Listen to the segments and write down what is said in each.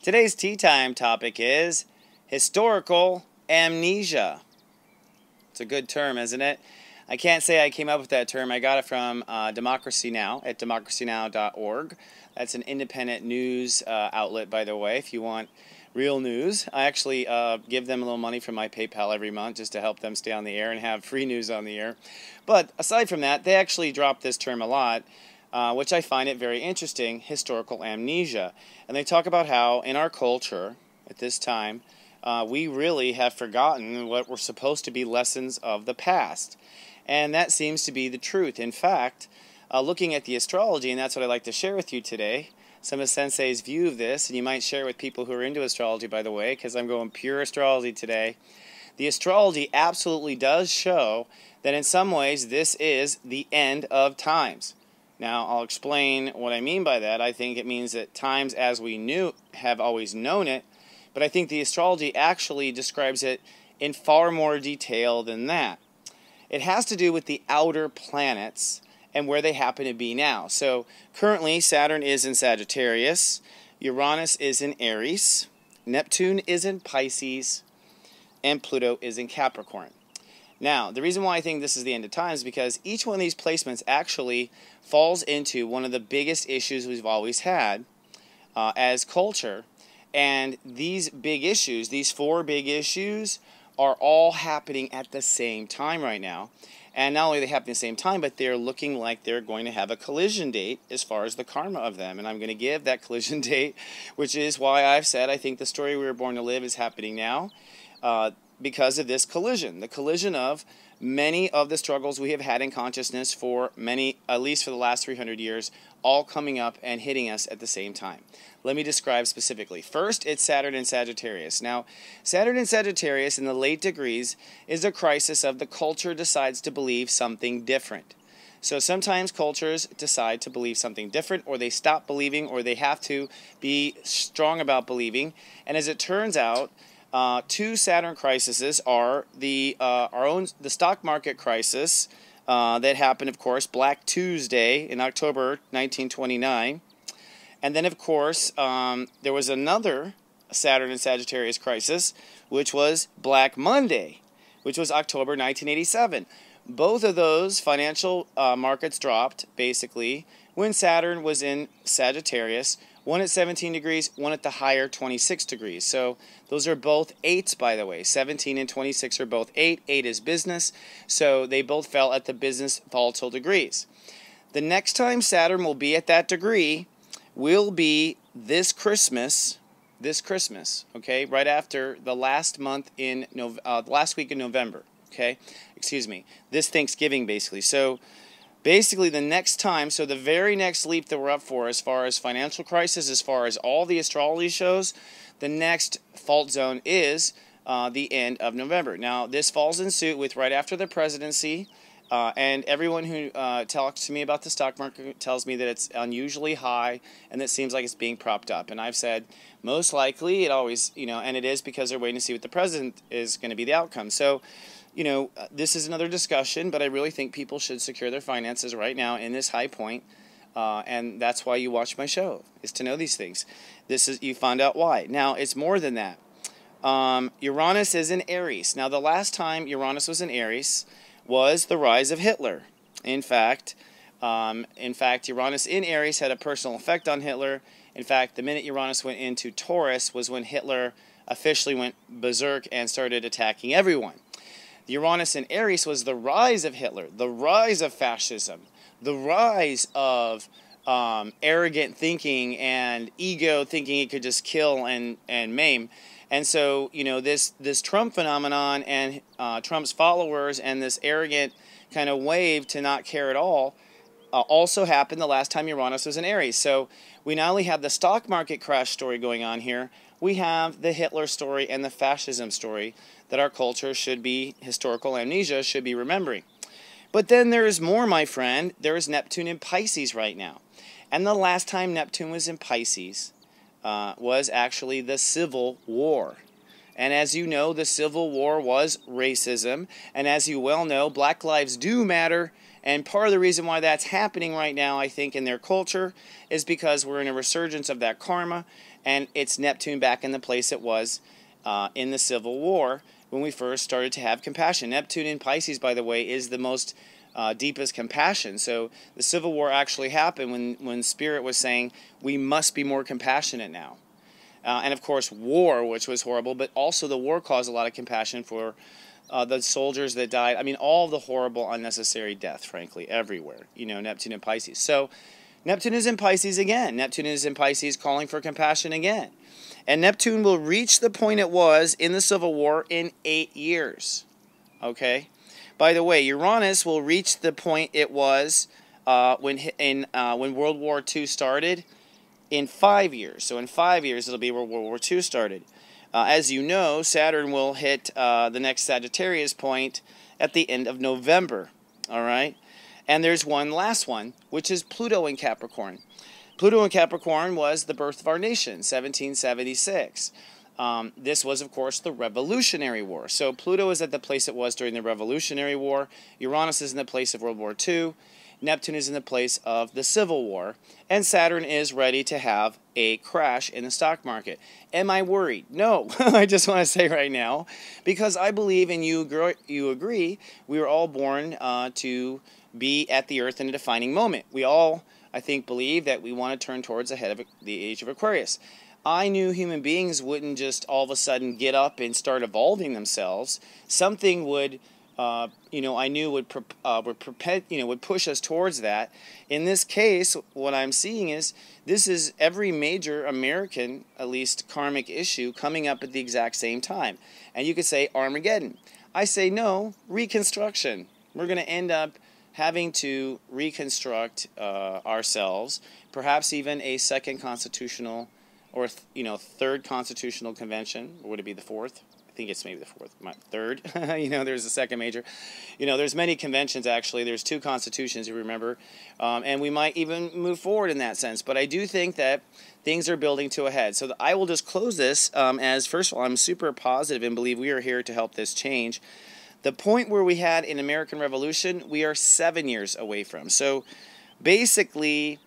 Today's tea time topic is historical amnesia. It's a good term, isn't it? I can't say I came up with that term. I got it from Democracy Now! At democracynow.org. That's an independent news outlet, by the way, if you want real news. I actually give them a little money from my PayPal every month just to help them stay on the air and have free news on the air. But aside from that, they actually drop this term a lot, which I find it very interesting, historical amnesia. And they talk about how in our culture at this time, we really have forgotten what were supposed to be lessons of the past. And that seems to be the truth. In fact, looking at the astrology, and that's what I'd like to share with you today, some of Sensei's view of this, and you might share with people who are into astrology, by the way, because I'm going pure astrology today. The astrology absolutely does show that in some ways this is the end of times. Now, I'll explain what I mean by that. I think it means that times as we have always known it, but I think the astrology actually describes it in far more detail than that. It has to do with the outer planets and where they happen to be now. So currently Saturn is in Sagittarius, Uranus is in Aries, Neptune is in Pisces, and Pluto is in Capricorn. Now, the reason why I think this is the end of times is because each one of these placements actually falls into one of the biggest issues we've always had as culture. And these big issues, these four big issues, are all happening at the same time right now. And not only are they happening at the same time, but they're looking like they're going to have a collision date as far as the karma of them. And I'm going to give that collision date, which is why I've said I think the story we were born to live is happening now because of this collision. The collision of many of the struggles we have had in consciousness for at least for the last 300 years, all coming up and hitting us at the same time. Let me describe specifically. First, it's Saturn in Sagittarius. Now, Saturn in Sagittarius in the late degrees is a crisis of the culture decides to believe something different. So sometimes cultures decide to believe something different, or they stop believing, or they have to be strong about believing. And as it turns out, two Saturn crises are the stock market crisis that happened, of course, Black Tuesday in October 1929. And then, of course, there was another Saturn and Sagittarius crisis, which was Black Monday, which was October 1987. Both of those financial markets dropped, basically, when Saturn was in Sagittarius, one at 17 degrees, one at the higher 26 degrees. So those are both 8s, by the way. 17 and 26 are both 8. 8 is business, so they both fell at the business volatile degrees. The next time Saturn will be at that degree will be this Christmas, okay, right after the last month in last week in November, okay, excuse me, this Thanksgiving basically. So basically the next time, so the very next leap that we're up for as far as financial crisis, as far as all the astrology shows, the next fault zone is the end of November. Now this falls in suit with right after the presidency. And everyone who talks to me about the stock market tells me that it's unusually high and that it seems like it's being propped up. And I've said most likely it always, and it is because they're waiting to see what the president is going to be the outcome. So, this is another discussion, but I really think people should secure their finances right now in this high point. And that's why you watch my show, is to know these things. You find out why. Now, it's more than that. Uranus is in Aries. Now, the last time Uranus was in Aries was the rise of Hitler. In fact, Uranus in Aries had a personal effect on Hitler. In fact, the minute Uranus went into Taurus was when Hitler officially went berserk and started attacking everyone. The Uranus in Aries was the rise of Hitler, the rise of fascism, the rise of arrogant thinking and ego thinking it could just kill and maim. And so, this Trump phenomenon and Trump's followers and this arrogant kind of wave to not care at all also happened the last time Uranus was in Aries. So we not only have the stock market crash story going on here, we have the Hitler story and the fascism story that our culture should be, historical amnesia, should be remembering. But then there is more, my friend. There is Neptune in Pisces right now. And the last time Neptune was in Pisces was actually the Civil War. And as you know, the Civil War was racism. And as you well know, Black lives do matter, And part of the reason why that's happening right now, I think, in their culture is because we're in a resurgence of that karma, and it's Neptune back in the place it was in the Civil War when we first started to have compassion. Neptune in Pisces, by the way, is the most deepest compassion. So the Civil War actually happened when Spirit was saying we must be more compassionate now. And of course war, which was horrible, but also the war caused a lot of compassion for the soldiers that died. I mean, all the horrible, unnecessary death, frankly, everywhere. You know, Neptune and Pisces. So Neptune is in Pisces again. Neptune is in Pisces calling for compassion again. And Neptune will reach the point it was in the Civil War in 8 years. Okay? By the way, Uranus will reach the point it was when World War II started in 5 years. So in 5 years, it'll be where World War II started. As you know, Saturn will hit the next Sagittarius point at the end of November. All right? And there's one last one, which is Pluto in Capricorn. Pluto in Capricorn was the birth of our nation, 1776. This was, of course, the Revolutionary War. So Pluto is at the place it was during the Revolutionary War. Uranus is in the place of World War II. Neptune is in the place of the Civil War. And Saturn is ready to have a crash in the stock market. Am I worried? No. I just want to say right now, because I believe, and you agree, we were all born to be at the earth in a defining moment. We all, I think, believe that we want to turn towards the head of the age of Aquarius. I knew human beings wouldn't just all of a sudden get up and start evolving themselves. Something would, I knew would push us towards that. In this case, what I'm seeing is this is every major American, at least karmic issue, coming up at the exact same time. And you could say Armageddon. I say no, reconstruction. We're going to end up having to reconstruct ourselves, perhaps even a second constitutional or third constitutional convention. Or would it be the fourth? I think it's maybe the fourth, third. There's a second major. There's many conventions, actually. There's 2 constitutions, you remember. And we might even move forward in that sense. But I do think that things are building to a head. So I will just close this as, first of all, I'm super positive and believe we are here to help this change. The point where we had in American Revolution, we are 7 years away from. So basically,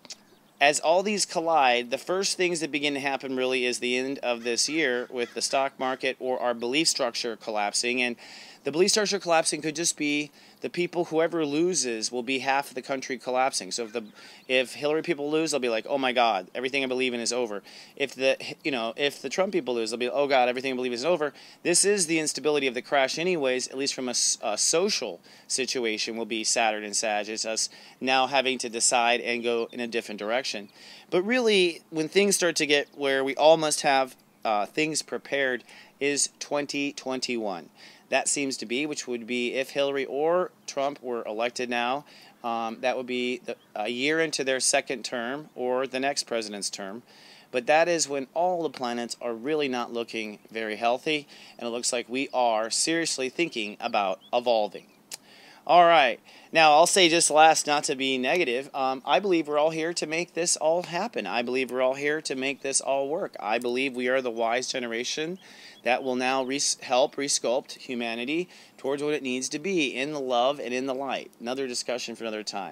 as all these collide, the first things that begin to happen really is the end of this year with the stock market or our belief structure collapsing. And the belief structure collapsing could just be the people, whoever loses, will be half of the country collapsing. So if Hillary people lose, they'll be like, oh my God, everything I believe in is over. If the Trump people lose, they'll be, oh God, everything I believe is over. This is the instability of the crash anyways, at least from a social situation, will be Saturn and Sag. It's us now having to decide and go in a different direction. But really, when things start to get where we all must have things prepared, is 2021. That seems to be, which would be if Hillary or Trump were elected now, that would be a year into their second term or the next president's term. But that is when all the planets are really not looking very healthy, and it looks like we are seriously thinking about evolving. All right. Now, I'll say just last, not to be negative, I believe we're all here to make this all happen. I believe we're all here to make this all work. I believe we are the wise generation that will now help resculpt humanity towards what it needs to be in the love and in the light. Another discussion for another time.